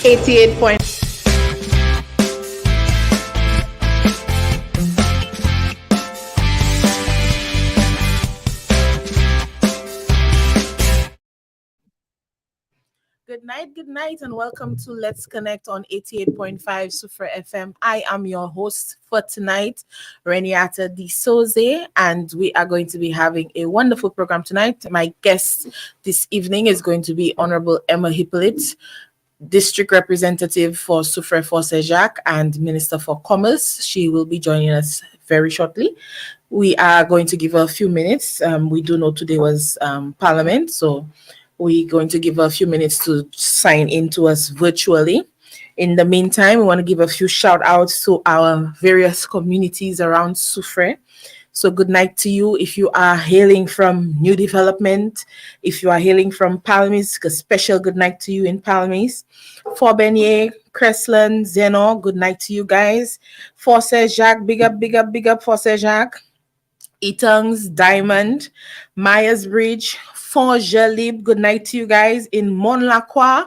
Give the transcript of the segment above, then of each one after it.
88 point. Good night, and welcome to Let's Connect on 88.5 Sufra FM. I am your host for tonight, Reniata Di Soze, and we are going to be having a wonderful program tonight. My guest this evening is going to be Honorable Emma Hippolyte, District Representative for Soufrière Force Jacques and Minister for Commerce. She will be joining us very shortly. We are going to give her a few minutes. We do know today was Parliament, so we're going to give her a few minutes to sign in to us virtually. In the meantime, we want to give a few shout outs to our various communities around Soufrière. So good night to you if you are hailing from New Development, if you are hailing from Palmis, a special good night to you in Palmis. Fort Bernier, Crestland, Zeno, good night to you guys. Force Jacques, big up Force Jacques. Etongs, Diamond, Myers Bridge, Fort Jalib, good night to you guys. In Mont Lacroix,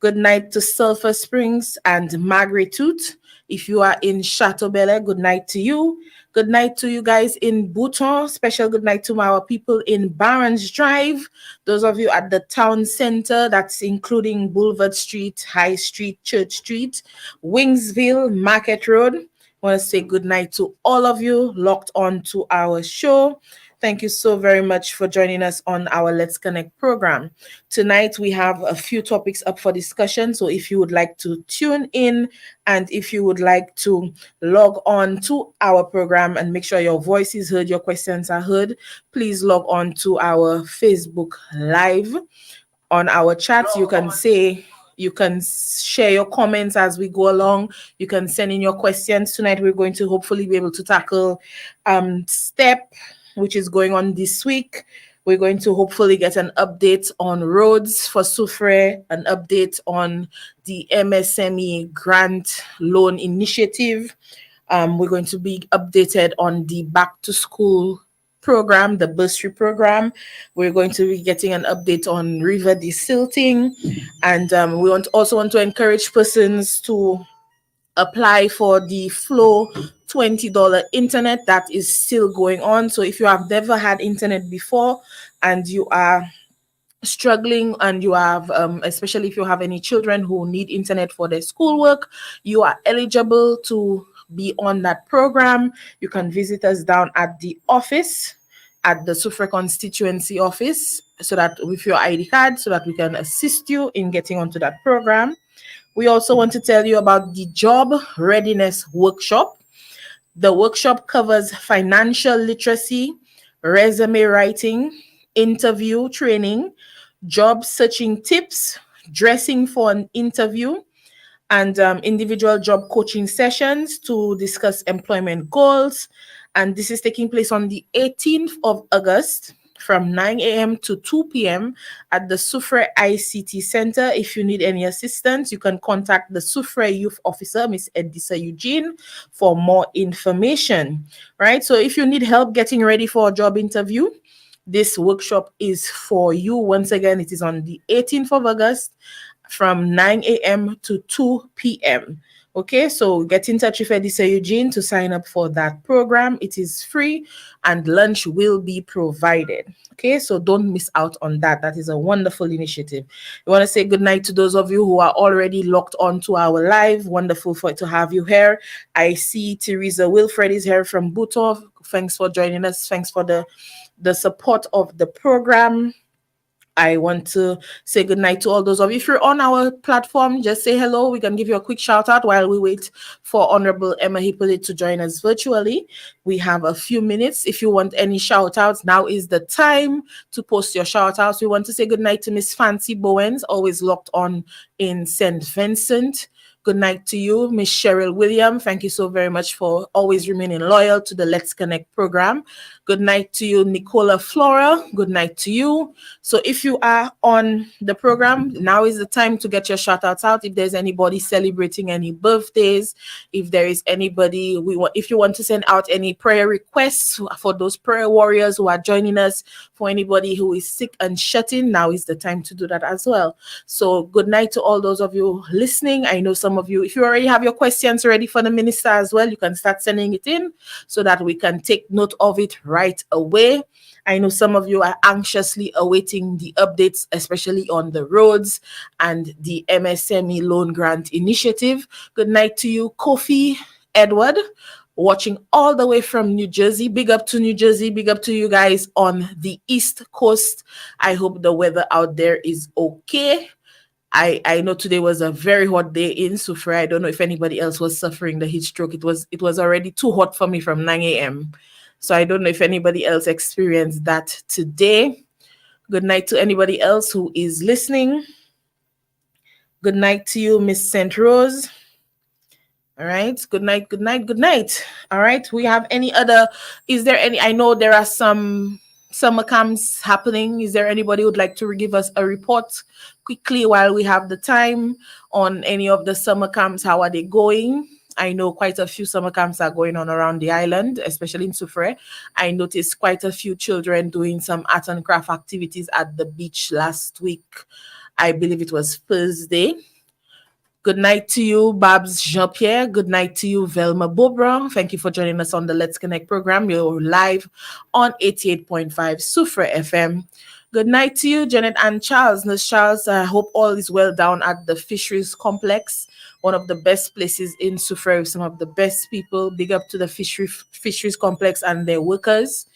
good night to Sulphur Springs and Margaret Tooth. If you are in Chateaubelair, good night to you. Good night to you guys in Bouton. Special good night to our people in Barons Drive. Those of you at the town center, that's including Boulevard Street, High Street, Church Street, Wingsville, Market Road. I want to say good night to all of you locked on to our show. Thank you so very much for joining us on our Let's Connect program. Tonight, we have a few topics up for discussion. So if you would like to tune in and if you would like to log on to our program and make sure your voice is heard, your questions are heard, please log on to our Facebook Live. On our chat, you can share your comments as we go along. You can send in your questions. Tonight, we're going to hopefully be able to tackle STEP, which is going on this week. We're going to hopefully get an update on roads for Soufrière, an update on the MSME grant loan initiative. We're going to be updated on the back to school program, the bursary program. We're going to be getting an update on river de-silting, and we also want to encourage persons to apply for the Flow $20 internet that is still going on. So if you have never had internet before and you are struggling and you have especially if you have any children who need internet for their schoolwork, you are eligible to be on that program. You can visit us down at the office, at the Soufrière constituency office, so that with your ID card, so that we can assist you in getting onto that program. We also want to tell you about the job readiness workshop. The workshop covers financial literacy, resume writing, interview training, job searching tips, dressing for an interview, and individual job coaching sessions to discuss employment goals. And this is taking place on the 18th of August from 9 a.m. to 2 p.m. at the Soufrière ICT Center. If you need any assistance, you can contact the Soufrière Youth Officer, Miss Edisa Eugene, for more information, right? So if you need help getting ready for a job interview, this workshop is for you. Once again, it is on the 18th of August from 9 a.m. to 2 p.m. Okay, so get in touch with Edisa Eugene to sign up for that program. It is free and lunch will be provided. Okay, so don't miss out on that. That is a wonderful initiative. We want to say good night to those of you who are already locked on to our live. Wonderful to have you here. I see Teresa Wilfred is here from Butov. Thanks for joining us. Thanks for the support of the program. I want to say good night to all those of you. If you're on our platform, just say hello. We can give you a quick shout out while we wait for Honorable Emma Hippolyte to join us virtually. We have a few minutes. If you want any shout outs, now is the time to post your shout outs. We want to say good night to Miss Fancy Bowens, always locked on in St. Vincent. Good night to you, Miss Cheryl William. Thank you so very much for always remaining loyal to the Let's Connect program. Good night to you, Nicola Flora. Good night to you. So if you are on the program, now is the time to get your shout outs out. If there's anybody celebrating any birthdays, if there is anybody if you want to send out any prayer requests for those prayer warriors who are joining us, for anybody who is sick and shut in, now is the time to do that as well. So good night to all those of you listening. I know some of you, if you already have your questions ready for the minister as well, you can start sending it in so that we can take note of it right away. I know some of you are anxiously awaiting the updates, especially on the roads and the MSME loan grant initiative. Good night to you, Kofi Edward, watching all the way from New Jersey. Big up to New Jersey. Big up to you guys on the East Coast. I hope the weather out there is okay. I know today was a very hot day in Sufra. I don't know if anybody else was suffering the heat stroke. It was already too hot for me from 9 a.m. So I don't know if anybody else experienced that today. Good night to anybody else who is listening. Good night to you, Miss St. Rose. All right. Good night. Good night. Good night. All right. We have is there any, I know there are some summer camps happening. Is there anybody who would like to give us a report quickly while we have the time on any of the summer camps? How are they going? I know quite a few summer camps are going on around the island, especially in Soufrière. I noticed quite a few children doing some art and craft activities at the beach last week. I believe it was Thursday. Good night to you, Babs Jean-Pierre. Good night to you, Velma Bobra. Thank you for joining us on the Let's Connect program. You're live on 88.5 Soufrière FM. Good night to you, Janet and Charles. Nurse Charles, I hope all is well down at the Fisheries Complex, one of the best places in Soufrière with some of the best people. Big up to the Fisheries Complex and their workers.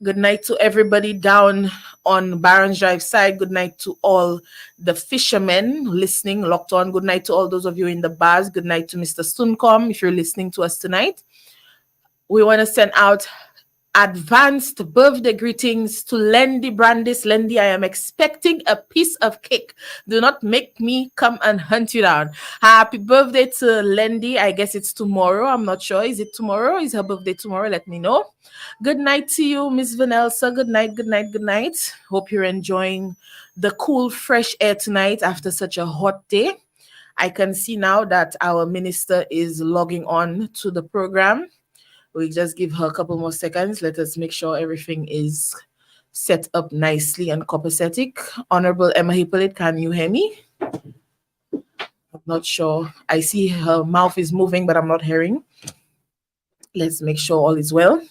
Good night to everybody down on Barons Drive side. Good night to all the fishermen listening, locked on. Good night to all those of you in the bars. Good night to Mr. Stuncom if you're listening to us tonight. We want to send out advanced birthday greetings to Lendy Brandis. Lendy, I am expecting a piece of cake. Do not make me come and hunt you down. Happy birthday to Lendy. I guess it's tomorrow. I'm not sure. Is it tomorrow? Is her birthday tomorrow? Let me know. Good night to you, Miss Vanelsa. Good night, good night, good night. Hope you're enjoying the cool, fresh air tonight after such a hot day. I can see now that our minister is logging on to the program. We'll just give her a couple more seconds. Let us make sure everything is set up nicely and copacetic. Honorable Emma Hippolyte, can you hear me? I'm not sure. I see her mouth is moving, but I'm not hearing. Let's make sure all is well.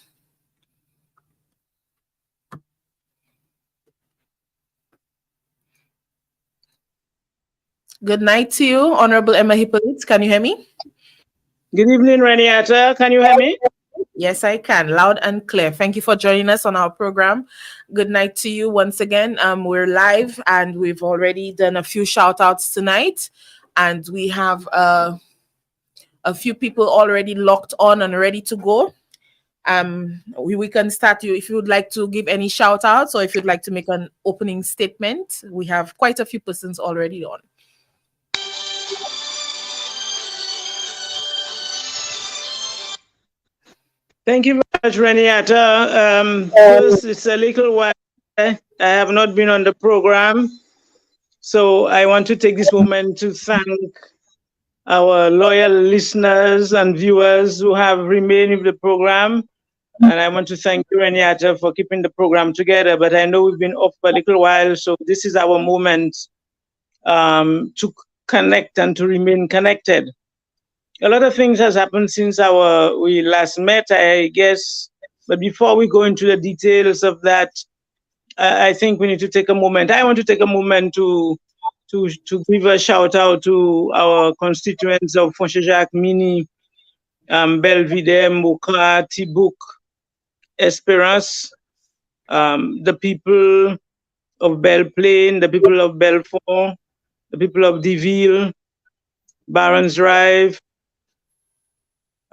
Good night to you, Honorable Emma Hippolyte. Can you hear me? Good evening, Reniata. Can you hear me? Yes, I can. Loud and clear. Thank you for joining us on our program. Good night to you once again. We're live and we've already done a few shout outs tonight. And we have a few people already locked on and ready to go. We can start you if you would like to give any shout outs or if you'd like to make an opening statement. We have quite a few persons already on. Thank you very much, Reniata. First, it's a little while I have not been on the program. So I want to take this moment to thank our loyal listeners and viewers who have remained with the program. And I want to thank you, Reniata, for keeping the program together. But I know we've been off for a little while, so this is our moment to connect and to remain connected. A lot of things has happened since we last met, I guess. But before we go into the details of that, I think we need to take a moment. I want to take a moment to give a shout out to our constituents of Fonchejak, Mini, Belvidere, Moka, Tibouk, Esperance, the people of Belle Plaine, the people of Belfort, the people of Deville, Barons Drive,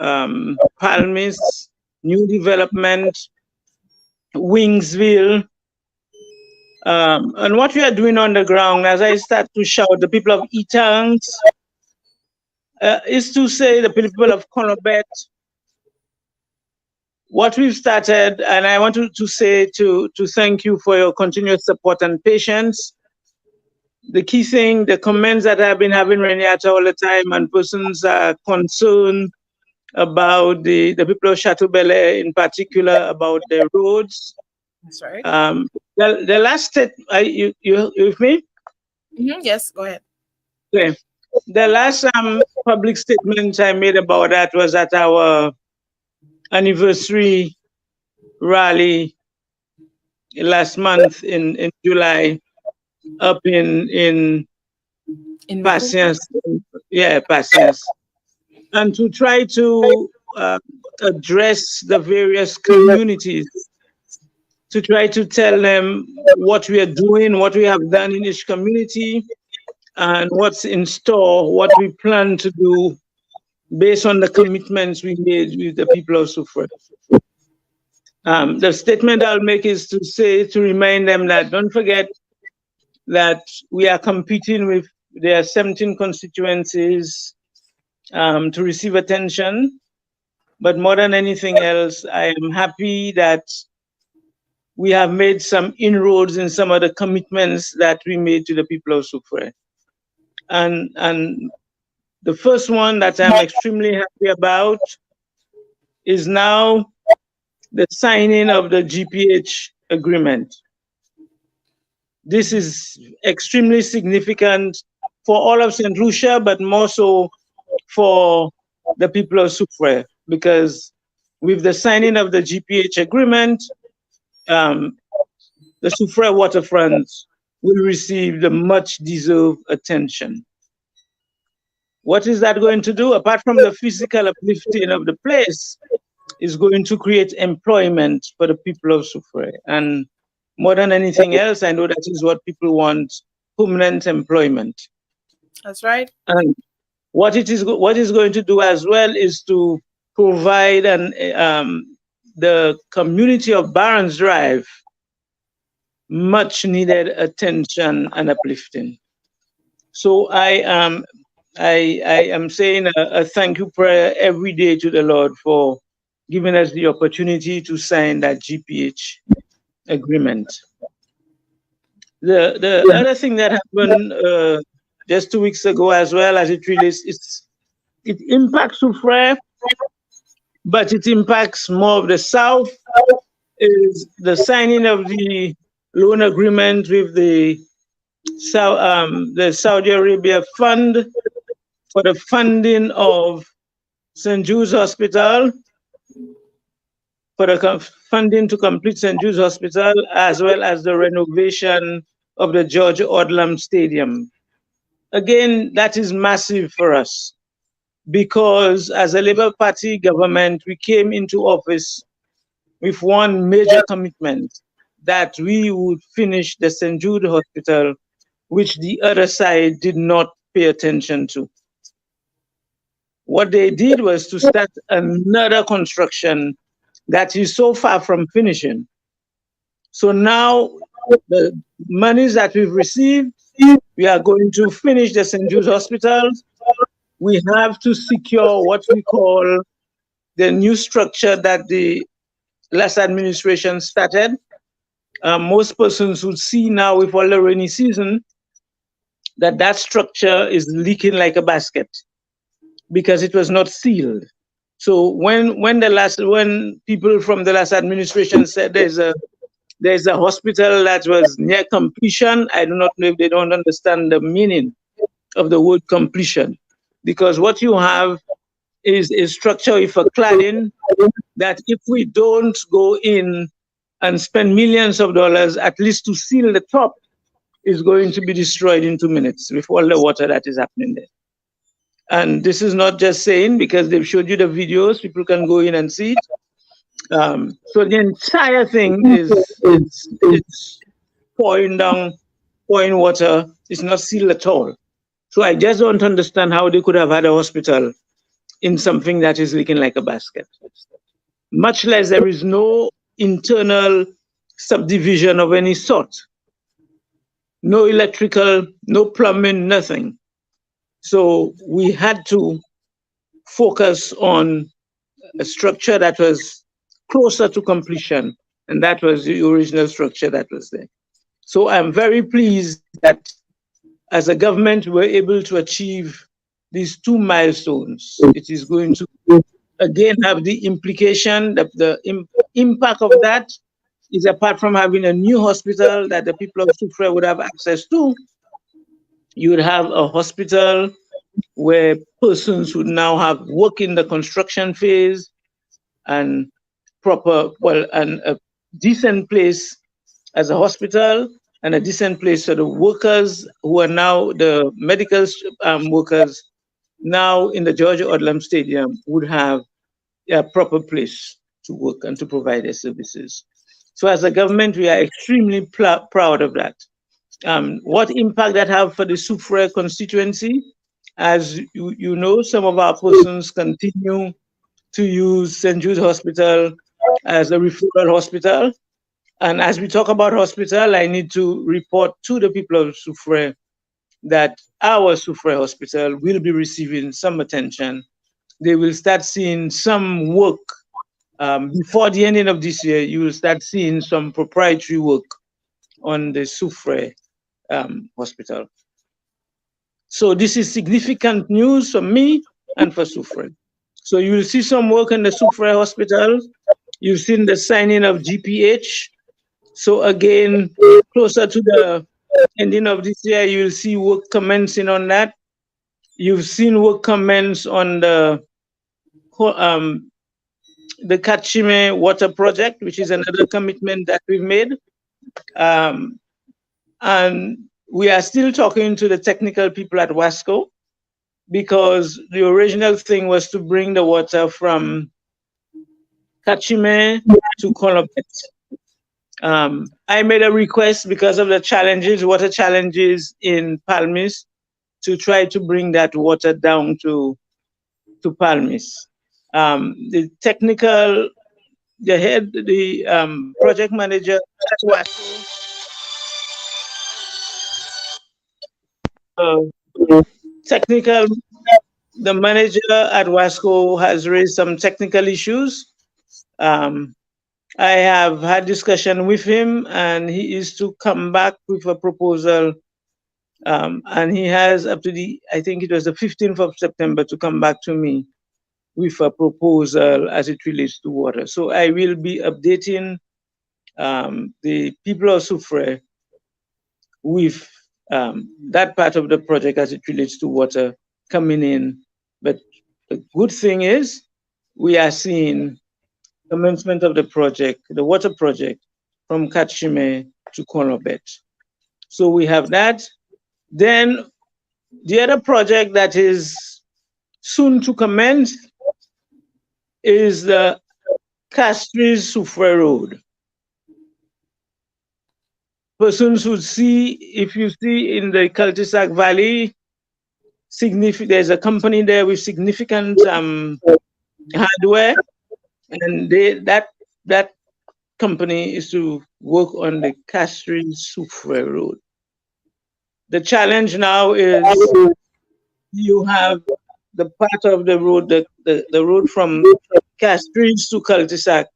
Palmis, New Development, Wingsville, and what we are doing on the ground as I start to shout, the people of Etangs, is to say the people of Conobet, what we've started, and I want to say to thank you for your continuous support and patience. The key thing, the comments that I've been having Reniata all the time, and persons are concerned about the people of Chateau Bel Air in particular, about the roads. That's right. The last step, you with me? Yes, go ahead. Okay. The last public statement I made about that was at our anniversary rally last month in July up in Patience. Yeah, Patience. And to try to address the various communities, to try to tell them what we are doing, what we have done in each community, and what's in store, what we plan to do based on the commitments we made with the people of Soufrière. The statement I'll make is to remind them that don't forget that we are competing with, there are 17 constituencies to receive attention. But more than anything else, I am happy that we have made some inroads in some of the commitments that we made to the people of Soufrière. And the first one that I'm extremely happy about is now the signing of the GPH agreement. This is extremely significant for all of St. Lucia, but more so for the people of Soufrière, because with the signing of the GPH agreement, the Soufrière waterfront will receive the much deserved attention. What is that going to do? Apart from the physical uplifting of the place, is going to create employment for the people of Soufrière. And more than anything else, I know that is what people want, permanent employment. That's right. And what is going to do as well is to provide the community of Barons Drive much needed attention and uplifting. So I am saying a thank you prayer every day to the Lord for giving us the opportunity to sign that GPH agreement. The other thing that happened just 2 weeks ago as well, as it relates, it impacts Soufrière, but it impacts more of the South, is the signing of the loan agreement with the Saudi Arabia Fund for the funding of St. Jude's Hospital, for the funding to complete St. Jude's Hospital, as well as the renovation of the George Odlum Stadium. Again, that is massive for us, because as a Labour Party government, we came into office with one major commitment, that we would finish the St. Jude Hospital, which the other side did not pay attention to. What they did was to start another construction that is so far from finishing. So now the monies that we've received, we are going to finish the St. Jude's Hospital. We have to secure what we call the new structure that the last administration started. Most persons would see now with all the rainy season that structure is leaking like a basket because it was not sealed. So when people from the last administration said there's a hospital that was near completion, I do not know if they don't understand the meaning of the word completion, because what you have is a structure with a cladding that if we don't go in and spend millions of dollars, at least to seal the top, is going to be destroyed in 2 minutes with all the water that is happening there. And this is not just saying, because they've showed you the videos, people can go in and see it. So the entire thing is pouring water. It's not sealed at all. So I just don't understand how they could have had a hospital in something that is leaking like a basket. Much less there is no internal subdivision of any sort. No electrical, no plumbing, nothing. So we had to focus on a structure that was closer to completion, and that was the original structure that was there. So I'm very pleased that as a government we're able to achieve these two milestones. It is going to again have the implication that the impact of that is, apart from having a new hospital that the people of Soufrière would have access to, you would have a hospital where persons would now have work in the construction phase and and a decent place as a hospital and a decent place for the workers who are now the medical workers now in the Georgia Odlum Stadium would have a proper place to work and to provide their services. So as a government, we are extremely proud of that. What impact that have for the Soufrière constituency? As you know, some of our persons continue to use St. Jude's Hospital as a referral hospital. And as we talk about hospital, I need to report to the people of Soufrière that our Soufrière Hospital will be receiving some attention. They will start seeing some work. Before the ending of this year, you will start seeing some proprietary work on the Soufrière hospital. So this is significant news for me and for Soufrière. So you will see some work in the Soufrière hospital. You've seen the signing of GPH. So again, closer to the ending of this year, you will see work commencing on that. You've seen work commence on the Kachime water project, which is another commitment that we've made. And we are still talking to the technical people at Wasco, because the original thing was to bring the water from Kachime to Kolobet. I made a request because of the challenges, water challenges in Palmis, to try to bring that water down to Palmis. The technical, the project manager at Wasco, the manager at Wasco has raised some technical issues. I have had discussion with him, and he is to come back with a proposal. And he has up to I think it was the 15th of September to come back to me with a proposal as it relates to water. So I will be updating the people of Soufrière with that part of the project as it relates to water coming in. But the good thing is we are seeing commencement of the project, the water project, from Kachime to Kolobet. So we have that. Then the other project that is soon to commence is the Castries-Soufrière Road. Persons would see, if you see in the cul-de-sac valley, there's a company there with significant hardware, and that company is to work on the Castries-Soufrière Road. The challenge now is you have the part of the road, the road from Castries to cul-de-sac.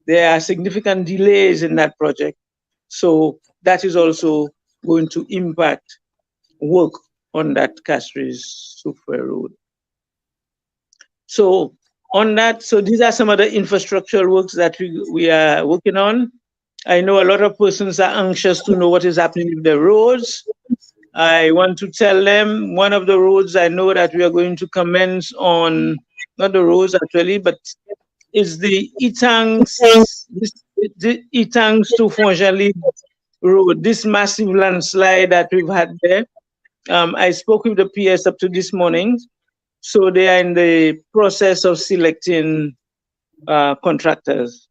There are significant delays in that project. So that is also going to impact work on that Castries-Soufrière Road. So on that, so these are some of the infrastructural works that we are working on. I know a lot of persons are anxious to know what is happening with the roads. I want to tell them one of the roads I know that we are going to commence on, not the roads actually, but is the Itangs to Fonjali road, this massive landslide that we've had there. I spoke with the PS up to this morning. So they are in the process of selecting contractors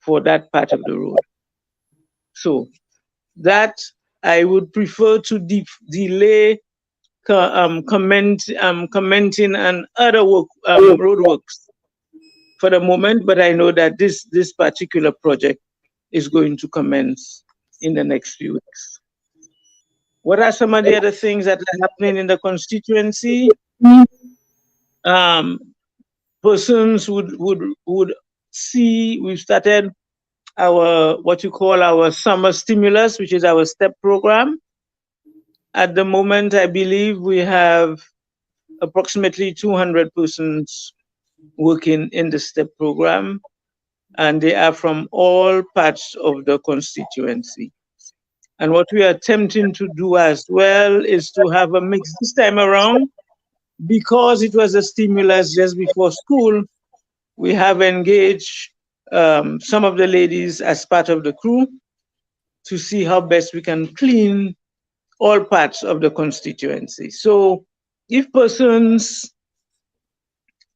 for that part of the road. So that I would prefer to delay commenting on other work, road works for the moment, but I know that this particular project is going to commence in the next few weeks. What are some of the other things that are happening in the constituency? um, persons would see. We've started our what you call our summer stimulus, which is our STEP program. At the moment, I believe we have approximately 200 persons working in the STEP program, and they are from all parts of the constituency. And what we are attempting to do as well is to have a mix this time around. Because it was a stimulus just before school, we have engaged some of the ladies as part of the crew to see how best we can clean all parts of the constituency. So if persons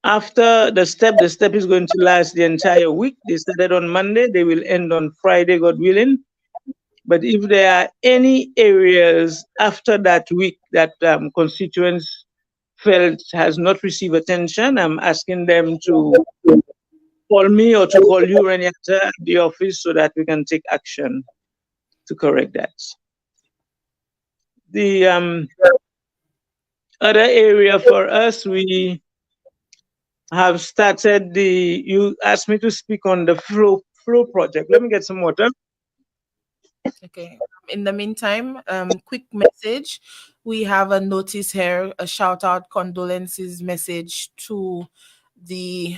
after the step is going to last the entire week. They started on Monday, they will end on Friday, God willing. But if there are any areas after that week that constituents felt has not received attention, I'm asking them to call me or to call you, Renata, at the office so that we can take action to correct that. The other area for us, we have started you asked me to speak on the flow project. Let me get some water. Okay. In the meantime, quick message. We have a notice here, a shout out condolences message to the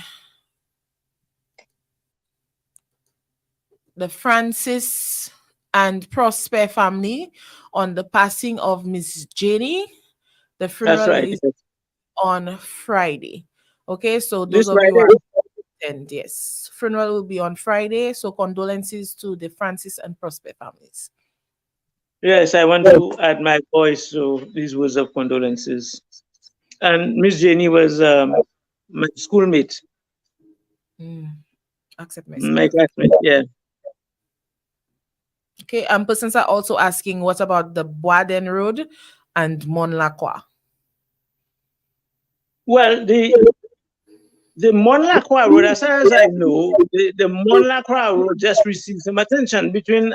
Francis and Prosper family on the passing of Miss Jenny. The That's funeral right. is on Friday. Okay, so those This of you who Friday. are and yes, funeral will be on Friday. So condolences to the Francis and Prosper families. Yes, I want to add my voice to these words of condolences. And Miss Jenny was my schoolmate, Accept my message. classmate. Yeah. Okay, persons are also asking what about the Boaden Road and Monlacqua? Well, the Mon Lacroix Road, as far as I know, the Mon Lacroix Road just received some attention between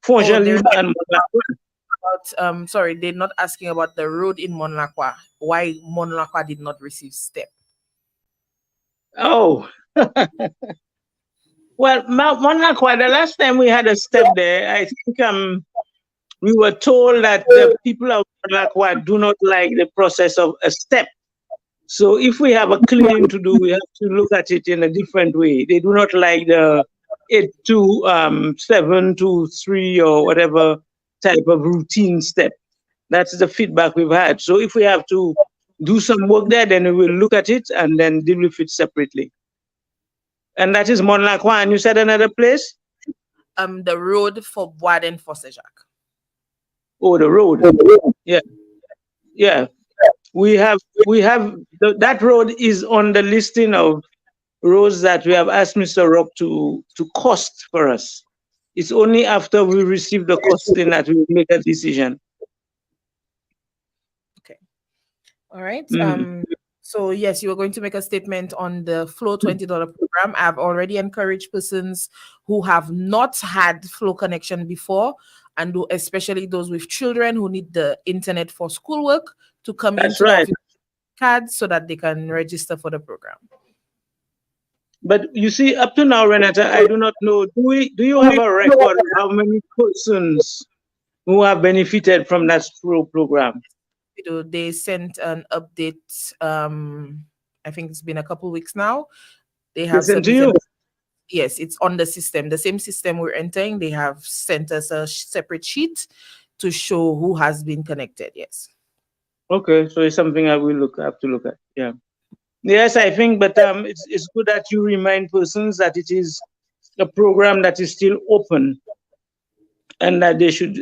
Oh, they're Fontainebleau and Mon Lacroix. about sorry, they're not asking about the road in Monlacqua. Why Monlacqua did not receive step? Oh, well, Mon Lacroix, the last time we had a step there, I think we were told that the people of Mon Lacroix do not like the process of a step. So if we have a cleaning to do, we have to look at it in a different way. They do not like the 8 to 7 to 3 or whatever type of routine step. That's the feedback we've had. So if we have to do some work there, then we will look at it and then deal with it separately. And that is Monlacqua. And you said another place? The road for Boaden for Sejak. Oh, the road. Yeah. Yeah. We have that road is on the listing of roads that we have asked Mr. Rock to cost for us. It's only after we receive the costing that we make a decision. Okay. All right. So yes, you were going to make a statement on the Flow $20 program. I've already encouraged persons who have not had Flow connection before, and especially those with children who need the internet for schoolwork to come That's into right. the office cards so that they can register for the program. But you see, up to now, Renata, I do not know. Do you have a record of how many persons who have benefited from that Flow program? They sent an update. I think it's been a couple weeks now. They have Listen to submitted. you. Yes, it's on the system. The same system we're entering. They have sent us a separate sheet to show who has been connected. Yes. Okay, so it's something I will have to look at. Yeah. Yes, I think, but it's good that you remind persons that it is a program that is still open, and that they should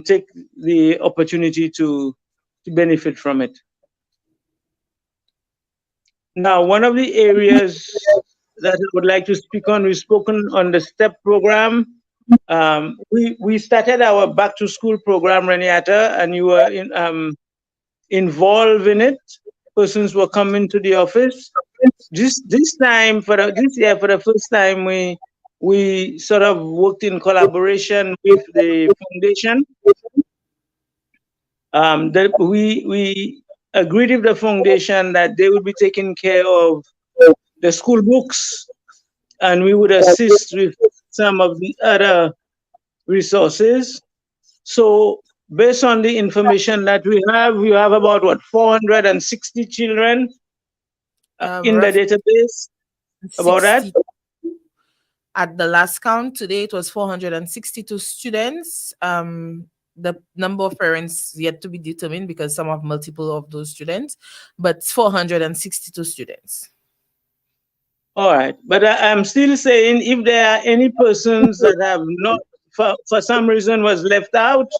take the opportunity to benefit from it. Now, one of the areas that I would like to speak on, we've spoken on the STEP program. We started our back to school program, Reniata, and you were involved in it. Persons were coming to the office. This time this year for the first time we sort of worked in collaboration with the foundation. That we agreed with the foundation that they would be taking care of the school books, and we would assist with some of the other resources. So, based on the information that we have about what 460 children in the Roughly database. About that. 60 at the last count. Today it was 462 students. The number of parents yet to be determined because some have multiple of those students, but 462 students. All right, but I'm still saying if there are any persons that have not, for some reason, was left out,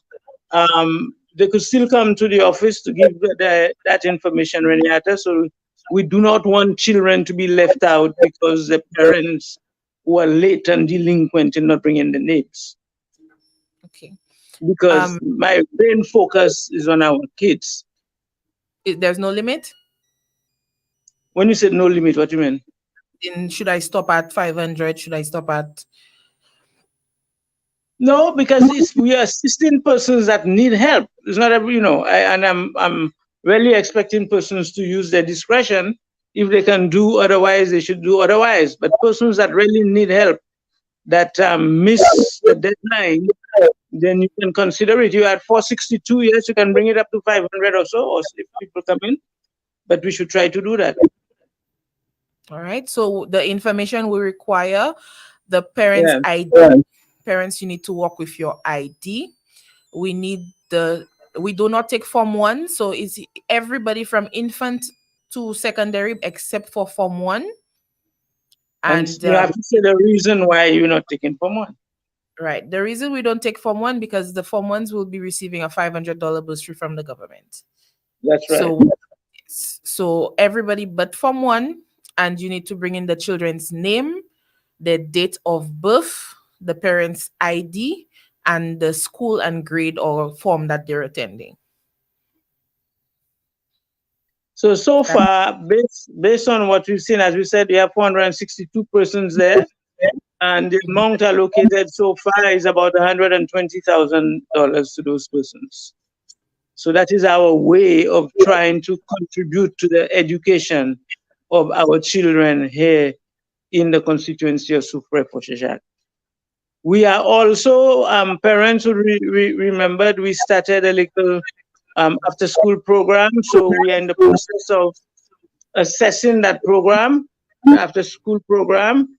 they could still come to the office to give that information, Renata. So we do not want children to be left out because the parents were late and delinquent in not bringing the names. Okay. Because my main focus is on our kids. There's no limit? When you said no limit, what do you mean? Then should I stop at 500? Should I stop at... No, because we are assisting persons that need help. It's not every, and I'm really expecting persons to use their discretion. If they can do otherwise, they should do otherwise. But persons that really need help, that miss the deadline, then you can consider it. You had 462 years, you can bring it up to 500 or so, or if people come in. But we should try to do that. All right. So the information we require, the parents' ID. Parents, you need to work with your ID. We do not take Form 1. So it's everybody from infant to secondary except for Form 1. And you have to say the reason why you're not taking Form 1. Right. The reason we don't take Form 1 because the Form 1s will be receiving a $500 bursary from the government. That's right. So everybody but Form 1, and you need to bring in the children's name, the date of birth, the parents' ID, and the school and grade or form that they're attending. So far, based on what we've seen, as we said, we have 462 persons there, and the amount allocated so far is about $120,000 to those persons. So that is our way of trying to contribute to the education of our children here in the constituency of Soufrière-Fauchejak. We are also, parents who remembered, we started a little after-school program. So we are in the process of assessing that program, the after-school program.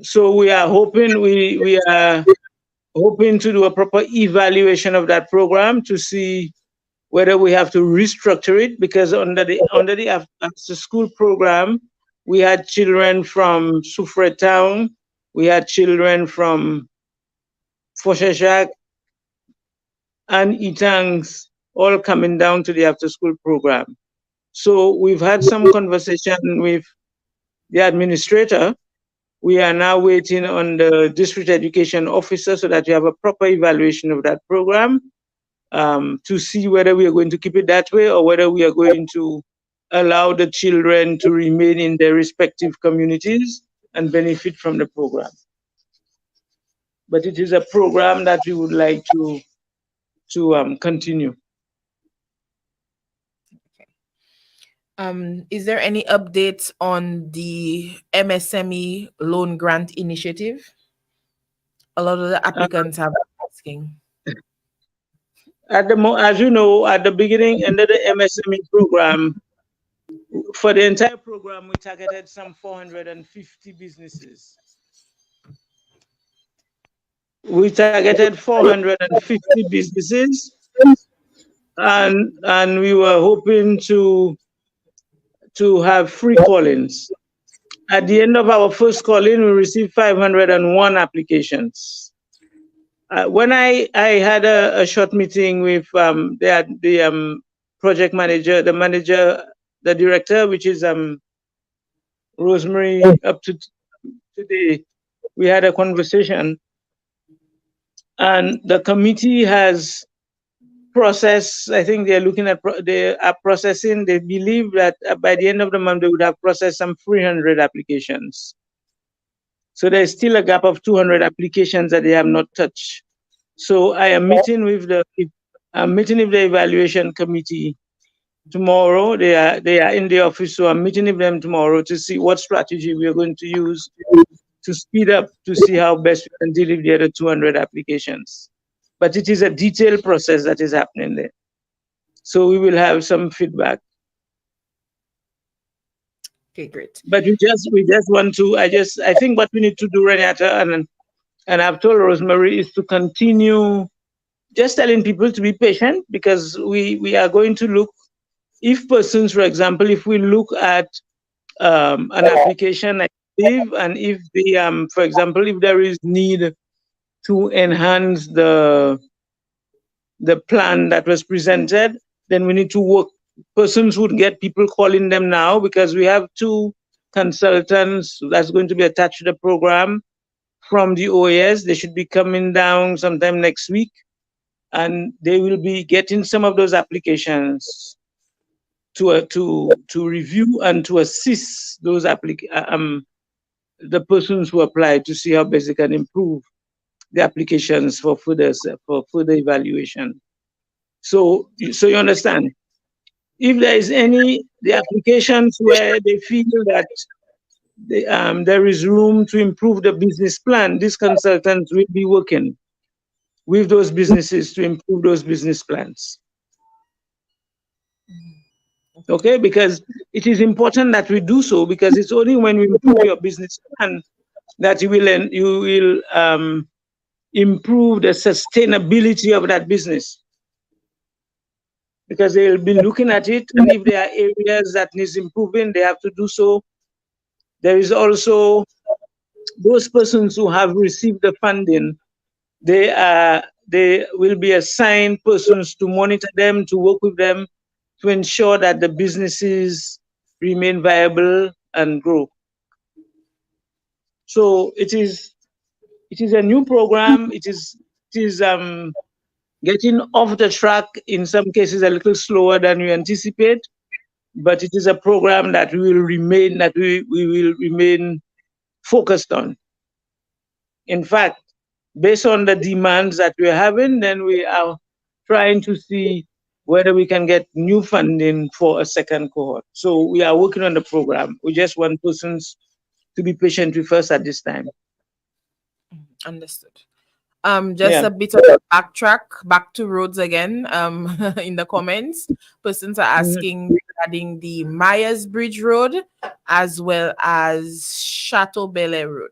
So we are hoping we are hoping to do a proper evaluation of that program to see whether we have to restructure it, because under the after-school program, we had children from Soufrière Town. We had children from Fauchejak and Itangs all coming down to the after-school program. So we've had some conversation with the administrator. We are now waiting on the district education officer so that we have a proper evaluation of that program to see whether we are going to keep it that way or whether we are going to allow the children to remain in their respective communities and benefit from the program. But it is a program that we would like to continue. Is there any updates on the MSME loan grant initiative? A lot of the applicants have been asking. As you know, at the beginning, under the MSME program, for the entire program, we targeted some 450 businesses. We targeted 450 businesses, and we were hoping to have free call-ins. At the end of our first call-in, we received 501 applications. When I had a short meeting with the project manager, the director, which is Rosemary, up to today, we had a conversation, and the committee has processed. I think they are processing. They believe that by the end of the month they would have processed some 300 applications. So there's still a gap of 200 applications that they have not touched. So I am meeting with the evaluation committee tomorrow. They are in the office, so I'm meeting with them tomorrow to see what strategy we are going to use to speed up to see how best we can deal with the other 200 applications. But it is a detailed process that is happening there. So we will have some feedback. Okay, great. But we just want to I think what we need to do, Renata, and I've told Rosemary, is to continue just telling people to be patient, because we are going to look, if persons, for example, if we look at an application, I believe, and if the for example, if there is need to enhance the plan that was presented, then we need to work. Persons would get people calling them now, because we have two consultants that's going to be attached to the program from the OAS. They should be coming down sometime next week, and they will be getting some of those applications to review and to assist the persons who apply, to see how best they can improve the applications for further evaluation. So you understand, if there is the applications where they feel that there is room to improve the business plan, these consultants will be working with those businesses to improve those business plans. Okay, because it is important that we do so, because it's only when we improve your business plan that you will improve the sustainability of that business, because they'll be looking at it, and if there are areas that needs improving, they have to do so. There is also those persons who have received the funding. They will be assigned persons to monitor them, to work with them, to ensure that the businesses remain viable and grow. So it is a new program. It is getting off the track, in some cases a little slower than we anticipate, but it is a program that we will remain focused on. In fact, based on the demands that we're having, then we are trying to see whether we can get new funding for a second cohort. So we are working on the program. We just want persons to be patient with us at this time. Understood. Just Yeah. a bit of a backtrack back to roads again. In the comments, persons are Mhm. asking regarding the Myers Bridge Road as well as Chateau Bel Road.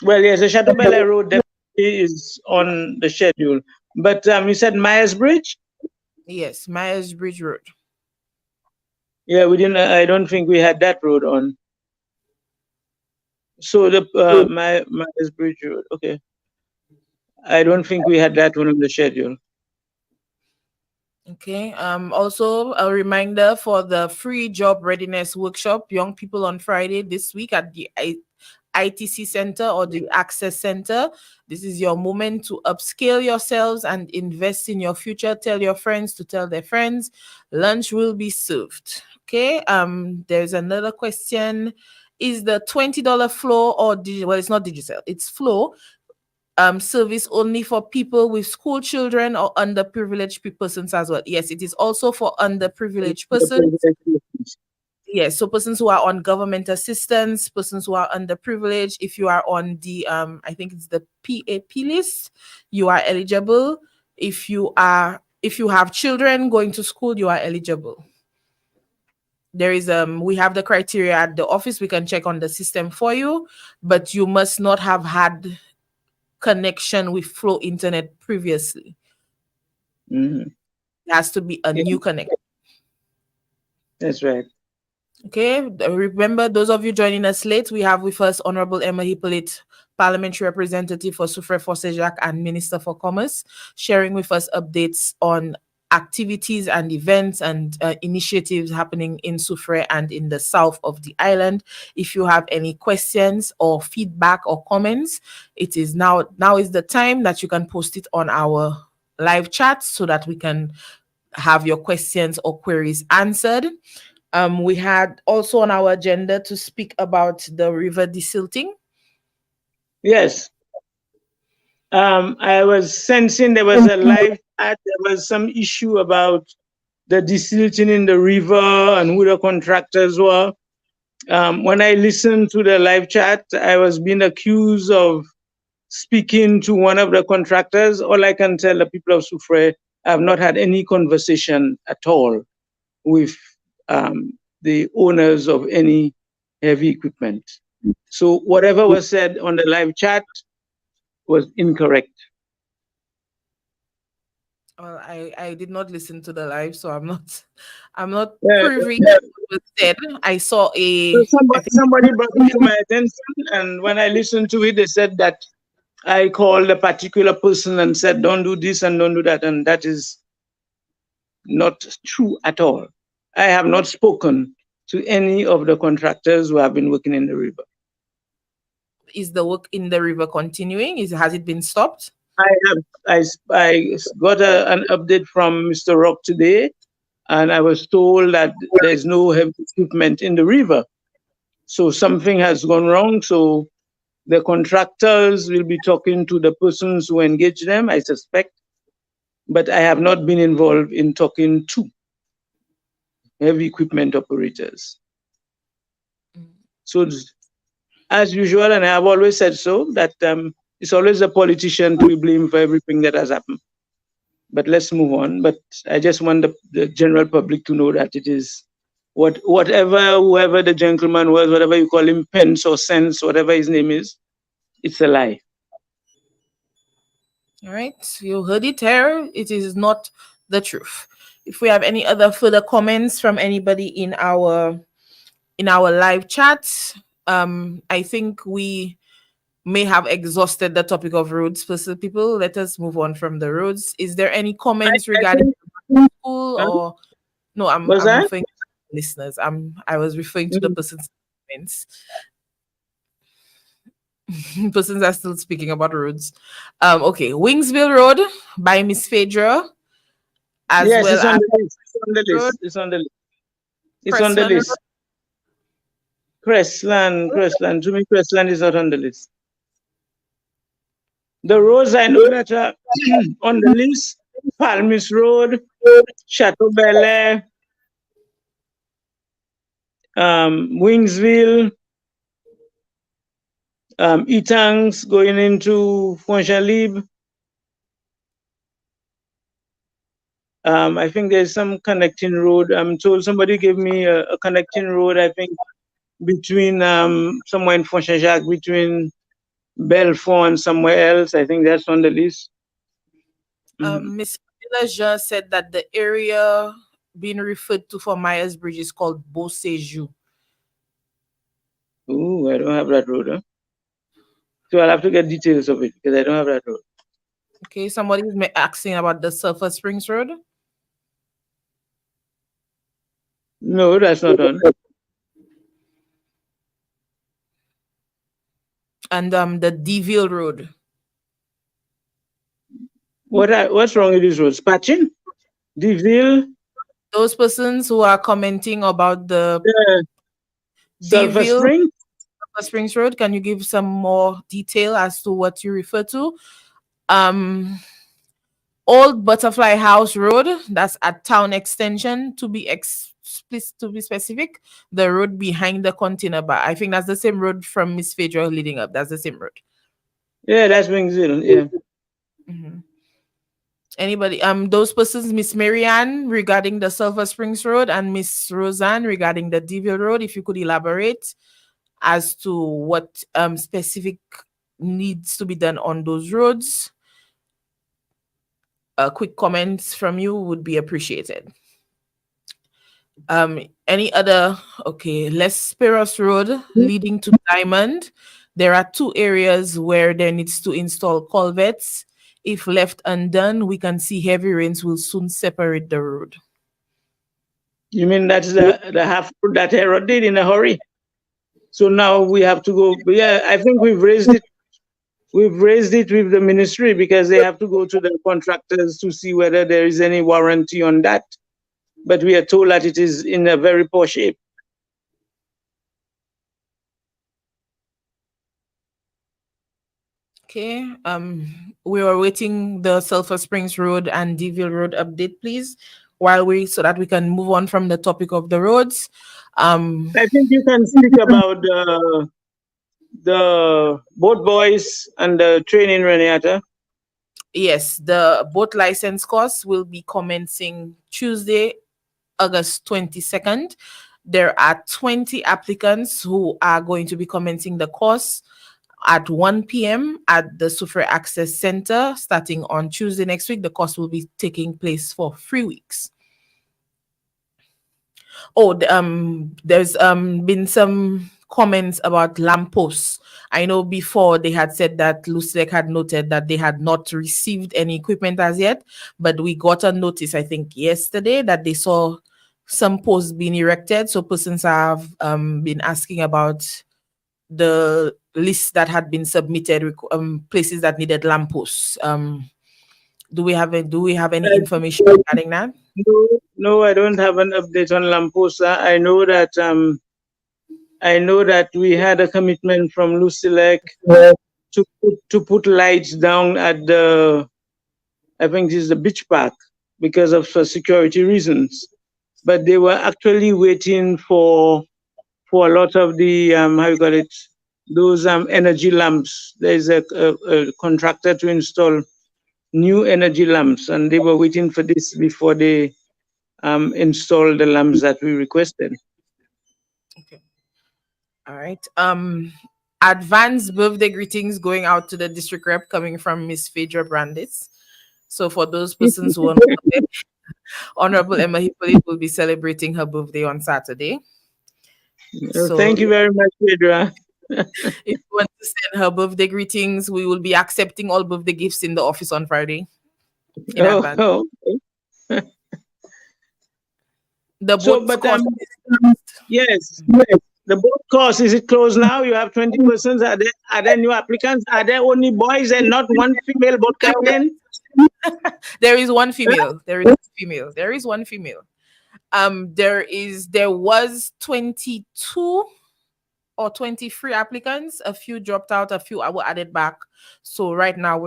Well, yes, the Chateau Bel Road definitely is on the schedule. But you said Myers Bridge? Yes, Myers Bridge Road. Yeah, we didn't. I don't think we had that road on. So the Myers Bridge Road. Okay, I don't think we had that one on the schedule. Okay. Also a reminder for the free job readiness workshop, young people on Friday this week at the ITC Center or the Access Center. This is your moment to upscale yourselves and invest in your future. Tell your friends to tell their friends. Lunch will be served. Okay. There's another question. Is the $20 flow or well, it's not digital, it's flow service only for people with school children or underprivileged persons as well? Yes, it is also for underprivileged persons. Yes, so persons who are on government assistance, persons who are underprivileged. If you are on the I think it's the PAP list, you are eligible. If you have children going to school, you are eligible. There is we have the criteria at the office. We can check on the system for you, but you must not have had connection with Flow Internet previously. Mm-hmm. It has to be a Yeah, new connection. that's right. Okay. Remember, those of you joining us late, we have with us Honorable Emma Hippolyte, Parliamentary Representative for Soufrière Forcejac and Minister for Commerce, sharing with us updates on activities and events and initiatives happening in Soufrière and in the south of the island. If you have any questions or feedback or comments, it is now is the time that you can post it on our live chat so that we can have your questions or queries answered. We had also on our agenda to speak about the river de-silting. Yes. I was sensing there was a live chat. There was some issue about the de-silting in the river and who the contractors were. When I listened to the live chat, I was being accused of speaking to one of the contractors. All I can tell the people of Soufrière, I have not had any conversation at all with the owners of any heavy equipment. So whatever was said on the live chat was incorrect. Well, I did not listen to the live, so I'm not Yeah, privy to what was said. I saw so I think somebody brought it to my attention, and when I listened to it, they said that I called a particular person and said, don't do this and don't do that. And that is not true at all. I have not spoken to any of the contractors who have been working in the river. is the work in the river continuing? Has it been stopped? I got an update from Mr. Rock today, and I was told that there's no heavy equipment in the river. So something has gone wrong. So the contractors will be talking to the persons who engage them, I suspect, but I have not been involved in talking to heavy equipment operators. So as usual, and I have always said so, that it's always a politician to be blamed for everything that has happened. But let's move on. But I just want the general public to know that it is whoever the gentleman was, whatever you call him, Pence or Sense, whatever his name is, it's a lie. All right, you heard it here. It is not the truth. If we have any other further comments from anybody in our live chat, I think we may have exhausted the topic of roads for some people. Let us move on from the roads. Is there any comments I regarding think, school or no? I'm was I'm that? referring to listeners. I was referring to the person's comments. Persons are still speaking about roads. Okay, Wingsville Road by Miss Phaedra, as Yes, well it's on as the list. It's on the Road, list. It's on the list. It's on the Crestland Road. list. Crestland. To me, Crestland is not on the list. The roads I know that are on the list: Palmis Road, Chateau Bel Air, Wingsville, Etangs going into Fonchalib. I think there's some connecting road. I'm told somebody gave me a connecting road, I think, between somewhere in Fonchalib, between Belfort and somewhere else. I think that's on the list. Miss Jean said that the area being referred to for Myers Bridge is called Beauséjour. Oh, I don't have that road. Huh? So I'll have to get details of it because I don't have that road. Okay, somebody is asking about the Sulphur Springs Road. No, that's not on. And the Deville Road. What's wrong with this road? Patching? Deville? Those persons who are commenting about the Sulphur Deville Spring? Springs Road, can you give some more detail as to what you refer to? Old Butterfly House Road, that's at Town Extension, to be specific. The road behind the container bar. I think that's the same road from Miss Phaedra leading up. That's the same road. Yeah, that's Wingsville. Yeah. Anybody? Those persons, Miss Marianne regarding the Sulphur Springs Road and Miss Roseanne regarding the Deville Road. If you could elaborate as to what specific needs to be done on those roads. Quick comments from you would be appreciated. Any other? Okay, Les Spiros Road leading to Diamond. There are two areas where there needs to install culverts. If left undone, we can see heavy rains will soon separate the road. You mean that's the half road that Herod did in a hurry? So now we have to go. Yeah, I think we've raised it. We've raised it with the ministry because they have to go to the contractors to see whether there is any warranty on that. But we are told that it is in a very poor shape. Okay. We are waiting the Sulphur Springs Road and Deville Road update, please. so that we can move on from the topic of the roads. I think you can speak about the boat boys and the training, Renata. Yes, the boat license course will be commencing Tuesday, August 22nd. There are 20 applicants who are going to be commencing the course at 1 p.m. at the Suffer Access Center starting on Tuesday next week. The course will be taking place for 3 weeks. Oh, there's been some comments about lampposts. I know before they had said that Lucelec had noted that they had not received any equipment as yet, but we got a notice, I think, yesterday that they saw some posts being erected. So persons have been asking about the list that had been submitted, places that needed lampposts. Do we have any information regarding that? No, no, I don't have an update on Lamposa. I know that we had a commitment from Lucilec to put lights down at the, I think this is the beach park, because of for security reasons. But they were actually waiting for a lot of the how you call it, those energy lamps. There's a contractor to install new energy lamps, and they were waiting for this before they install the lamps that we requested. Okay. All right. Advanced birthday greetings going out to the district rep coming from Miss Phaedra Brandis. So for those persons who are not aware, Honorable Emma Hippolyte will be celebrating her birthday on Saturday. So Thank you very much, Phaedra. if you want to send her birthday greetings, we will be accepting all birthday gifts in the office on Friday in advance. Oh, The so, boat but course. yes, the boat course, is it closed now? You have 20 persons. Are there new applicants? Are there only boys and not one female boat captain? There is one female. There is one female. There is one female. There was 22 or 23 applicants. A few dropped out, a few were added back. So right now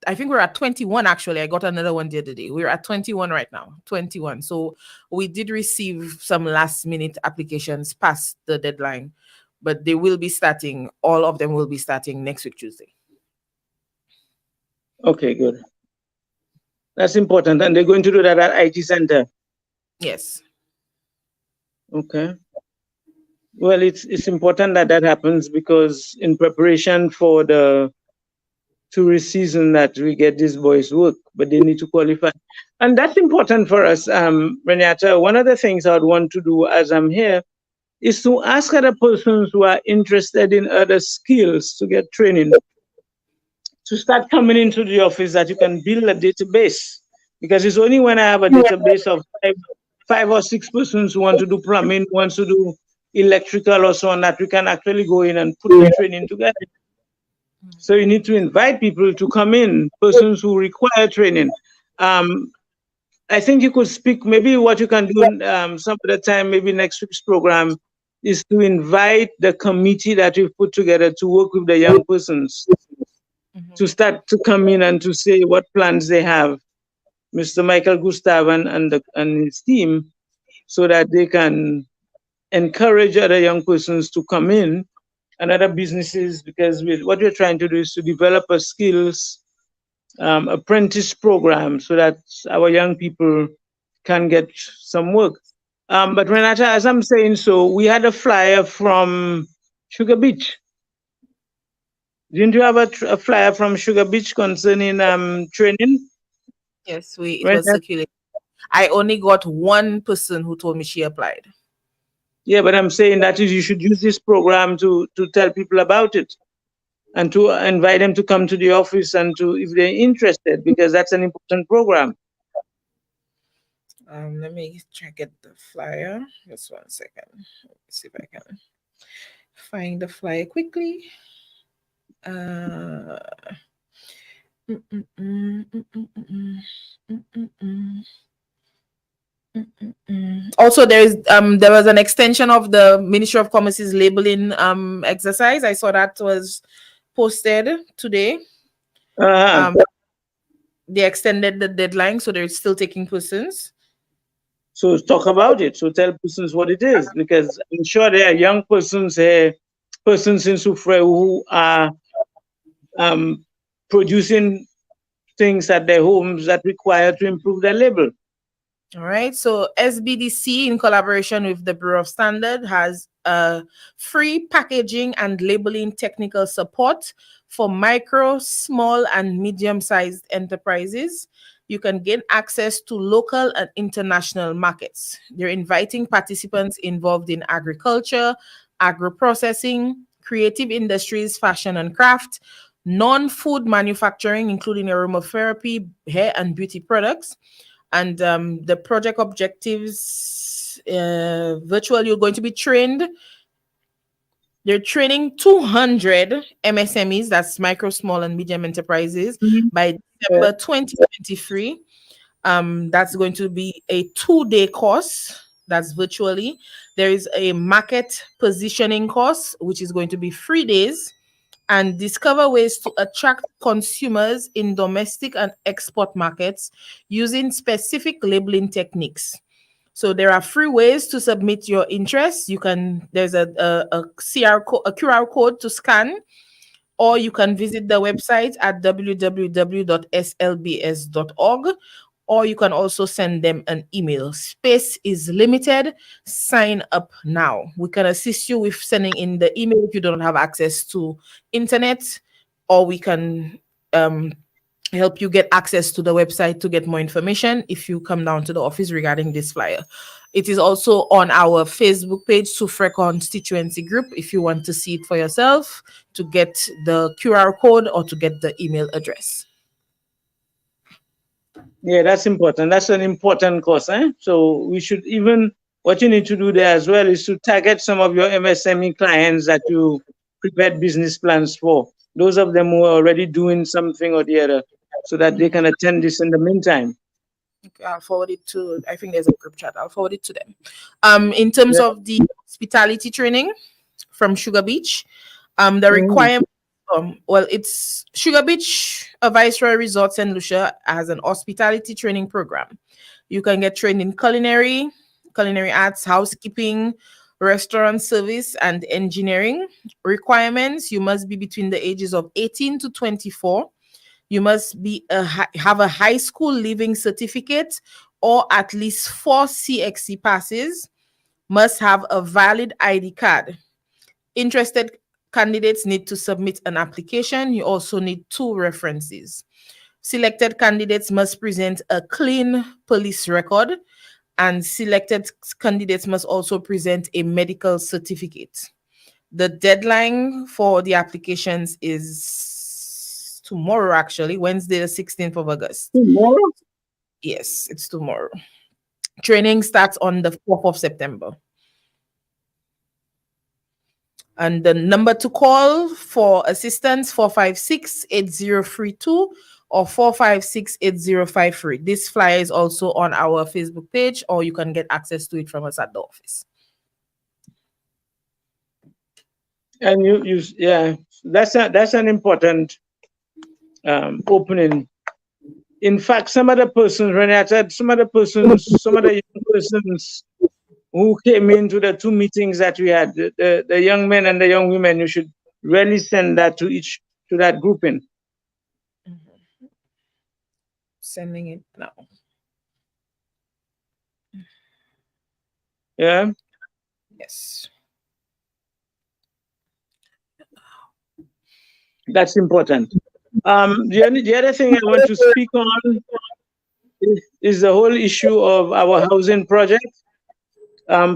I think we're at 21 actually. I got another one the other day. We're at 21 right now. 21. So we did receive some last minute applications past the deadline, but they will be starting, all of them will be starting next week Tuesday. Okay, good. That's important. And they're going to do that at IT Center. Yes. Okay. Well, it's important that that happens, because in preparation for the tourist season that we get these boys work, but they need to qualify. And that's important for us, Renata. One of the things I'd want to do as I'm here is to ask other persons who are interested in other skills to get training to start coming into the office, that you can build a database. Because it's only when I have a database of five or six persons who want to do plumbing, wants to do electrical or so on, that we can actually go in and put the training together. So you need to invite people to come in, persons who require training. I think you could speak, maybe what you can do some other time, maybe next week's program, is to invite the committee that we've put together to work with the young persons, to start to come in and to say what plans they have, Mr. Michael Gustav and his team, so that they can encourage other young persons to come in and other businesses, because what we're trying to do is to develop a skills apprentice program so that our young people can get some work. But Renata, as I'm saying, so we had a flyer from Sugar Beach. Didn't you have a flyer from Sugar Beach concerning training? Yes, it was circulated. I only got one person who told me she applied. Yeah, but I'm saying that is, you should use this program to tell people about it, and to invite them to come to the office, and to, if they're interested, because that's an important program. Let me check it, the flyer. Just 1 second. Let me see if I can find the flyer quickly. Also, there was an extension of the Ministry of Commerce's labeling exercise. I saw that was posted today. They extended the deadline, so they're still taking persons. So talk about it. So tell persons what it is, because I'm sure there are young persons here, persons in Sufre who are um, producing things at their homes that require to improve their label. All right. So SBDC, in collaboration with the Bureau of Standard, has free packaging and labeling technical support for micro, small, and medium-sized enterprises. You can gain access to local and international markets. They're inviting participants involved in agriculture, agro-processing, creative industries, fashion and craft, non-food manufacturing, including aromatherapy, hair and beauty products, and the project objectives virtual. You're going to be trained. They're training 200 MSMEs, that's micro, small, and medium enterprises, Mhm. by Yeah. December 2023. That's going to be a 2-day course. That's virtually. There is a market positioning course, which is going to be 3 days, and discover ways to attract consumers in domestic and export markets using specific labeling techniques. So there are free ways to submit your interest. You can there's a QR code to scan, or you can visit the website at www.slbs.org, or you can also send them an email. Space is limited. Sign up now. We can assist you with sending in the email if you don't have access to internet, or we can help you get access to the website to get more information if you come down to the office regarding this flyer. It is also on our Facebook page, Sufre Constituency Group, if you want to see it for yourself, to get the QR code or to get the email address. Yeah, that's important. That's an important course. So we should even, what you need to do there as well is to target some of your MSME clients that you prepared business plans for. Those of them who are already doing something or the other, so that they can attend this in the meantime. Okay, I'll forward it to, I think there's a group chat. I'll forward it to them. In terms Yeah. of the hospitality training from Sugar Beach, the Mhm. requirement, well, it's Sugar Beach, a Viceroy Resort St. Lucia, has an hospitality training program. You can get trained in culinary arts, housekeeping, restaurant service, and engineering. Requirements: you must be between the ages of 18 to 24. You must have a high school leaving certificate or at least 4 CXC passes. Must have a valid ID card. Interested candidates need to submit an application. You also need 2 references. Selected candidates must present a clean police record, and selected candidates must also present a medical certificate. The deadline for the applications is tomorrow, actually, Wednesday, the 16th of August. Tomorrow? Yes, it's tomorrow. Training starts on the 4th of September. And the number to call for assistance, 456-8032 or 456-8053. This flyer is also on our Facebook page, or you can get access to it from us at the office. And yeah, that's an important opening. In fact, some of the persons, Renata, some of the young persons who came into the 2 meetings that we had, the young men and the young women, you should really send that to that grouping. Sending it now. Yeah. Yes. That's important. The other thing I want to speak on is the whole issue of our housing project.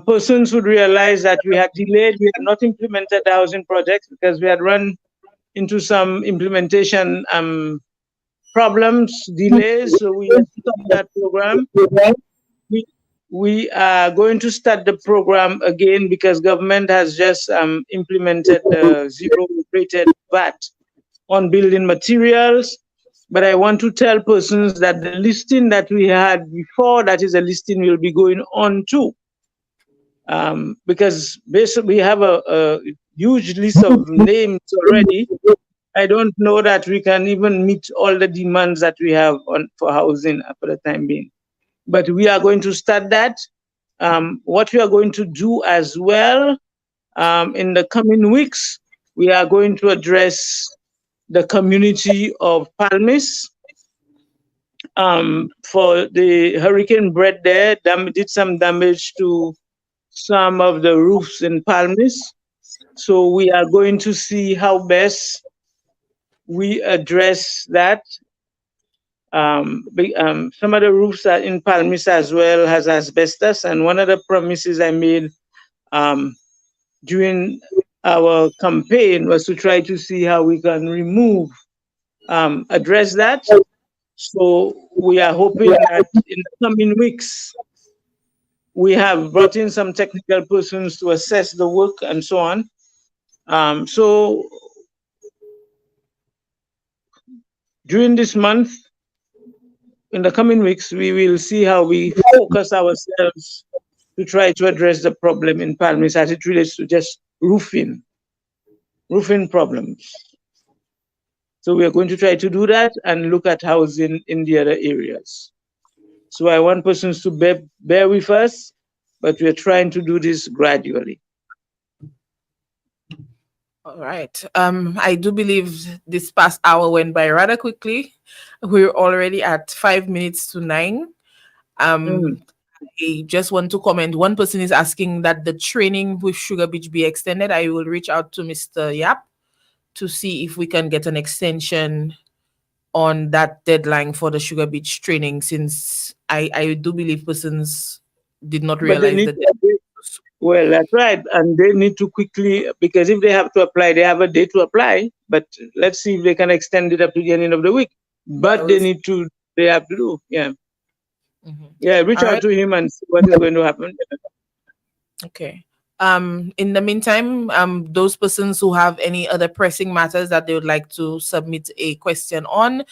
Persons would realize that we had not implemented the housing project because we had run into some implementation problems, delays. So we had stopped that program. We are going to start the program again because government has just implemented the zero rated VAT on building materials. But I want to tell persons that the listing that we had before, that is a listing we'll be going on to. Because basically we have a huge list of names already. I don't know that we can even meet all the demands that we have for housing for the time being. but we are going to start that. What we are going to do as well in the coming weeks, we are going to address the community of Palmis. For the hurricane Brett there, did some damage to some of the roofs in Palmis. So we are going to see how best we address that. Some of the roofs are in Palmis as well has asbestos, and one of the promises I made during our campaign was to try to see how we can address that. So we are hoping that in the coming weeks, we have brought in some technical persons to assess the work and so on. So during this month, in the coming weeks, we will see how we focus ourselves to try to address the problem in Palmis as it relates to just roofing problems. So we are going to try to do that and look at housing in the other areas. So I want persons to bear with us, but we are trying to do this gradually. All right. I do believe this past hour went by rather quickly. We're already at 5 minutes to 9. I just want to comment. One person is asking that the training with Sugar Beach be extended. I will reach out to Mr. Yap to see if we can get an extension on that deadline for the Sugar Beach training, since I do believe persons did not realize that. Well, that's right. And they need to quickly, because if they have to apply, they have a day to apply. But let's see if they can extend it up to the end of the week. But they have to do. Yeah. Mm-hmm. Yeah, reach out to him and see what is going to happen. Okay. In the meantime, those persons who have any other pressing matters that they would like to submit a question on,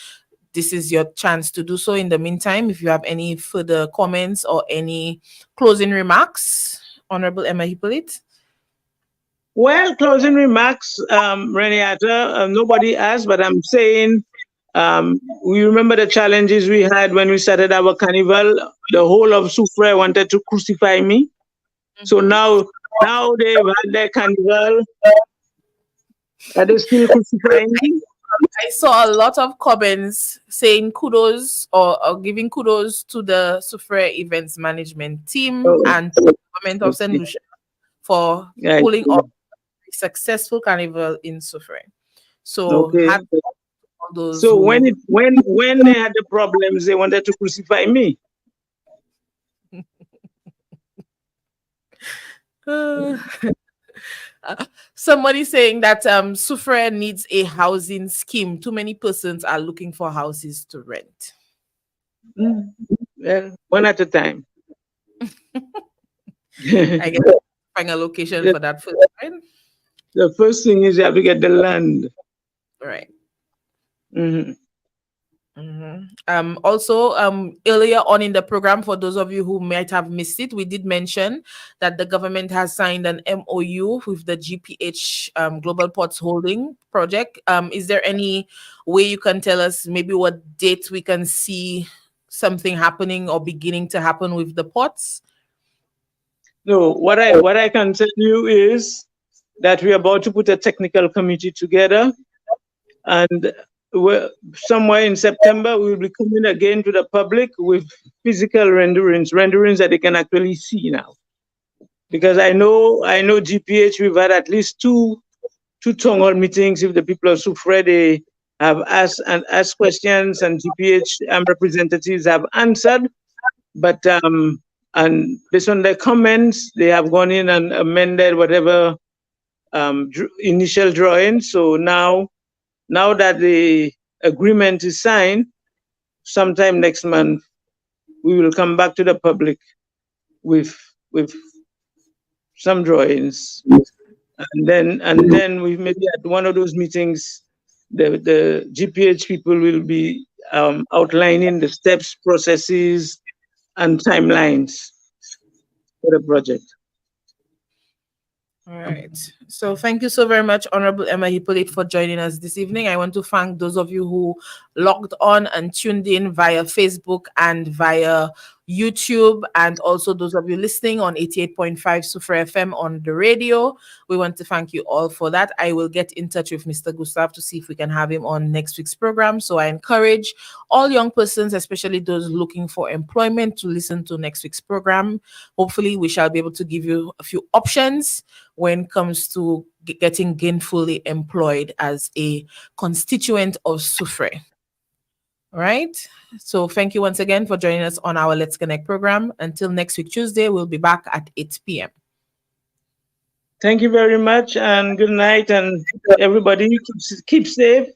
this is your chance to do so. In the meantime, if you have any further comments or any closing remarks, Honorable Emma Hippolyte. Well, closing remarks, Reniata, nobody asked, but I'm saying we remember the challenges we had when we started our carnival. The whole of Soufrière wanted to crucify me. Mm-hmm. So now they've had their carnival. Are they still crucifying me? I saw a lot of comments saying kudos or giving kudos to the Soufrière events management team and to the government of St. Lucia for pulling off a successful carnival in Soufrière. So, so when they had the problems, they wanted to crucify me. Somebody saying that Soufrière needs a housing scheme. Too many persons are looking for houses to rent. Well, one at a time. I guess find a location for that first, right? The first thing is you have to get the land. Right. Mm-hmm. Mm-hmm. Also, earlier on in the program, for those of you who might have missed it, we did mention that the government has signed an MOU with the GPH Global Ports Holding project. Is there any way you can tell us maybe what date we can see something happening or beginning to happen with the ports? No, what I can tell you is that we are about to put a technical committee together, and somewhere in September, we will be coming again to the public with physical renderings that they can actually see now. Because I know GPH, we've had at least two town hall meetings with the people of Soufrière. They have asked questions, and GPH representatives have answered. But and based on their comments, they have gone in and amended whatever initial drawing. So now that the agreement is signed, sometime next month, we will come back to the public with some drawings, and then we maybe at one of those meetings, the GPH people will be outlining the steps, processes, and timelines for the project. All right. So thank you so very much, Honorable Emma Hippolyte, for joining us this evening. I want to thank those of you who logged on and tuned in via Facebook and via YouTube, and also those of you listening on 88.5 Sufra FM on the radio. We want to thank you all for that. I will get in touch with Mr. Gustav to see if we can have him on next week's program. So I encourage all young persons, especially those looking for employment, to listen to next week's program. Hopefully, we shall be able to give you a few options when it comes to getting gainfully employed as a constituent of Sufre. All right. So thank you once again for joining us on our Let's Connect program. Until next week, Tuesday, we'll be back at 8 p.m. Thank you very much, and good night, and everybody keep safe.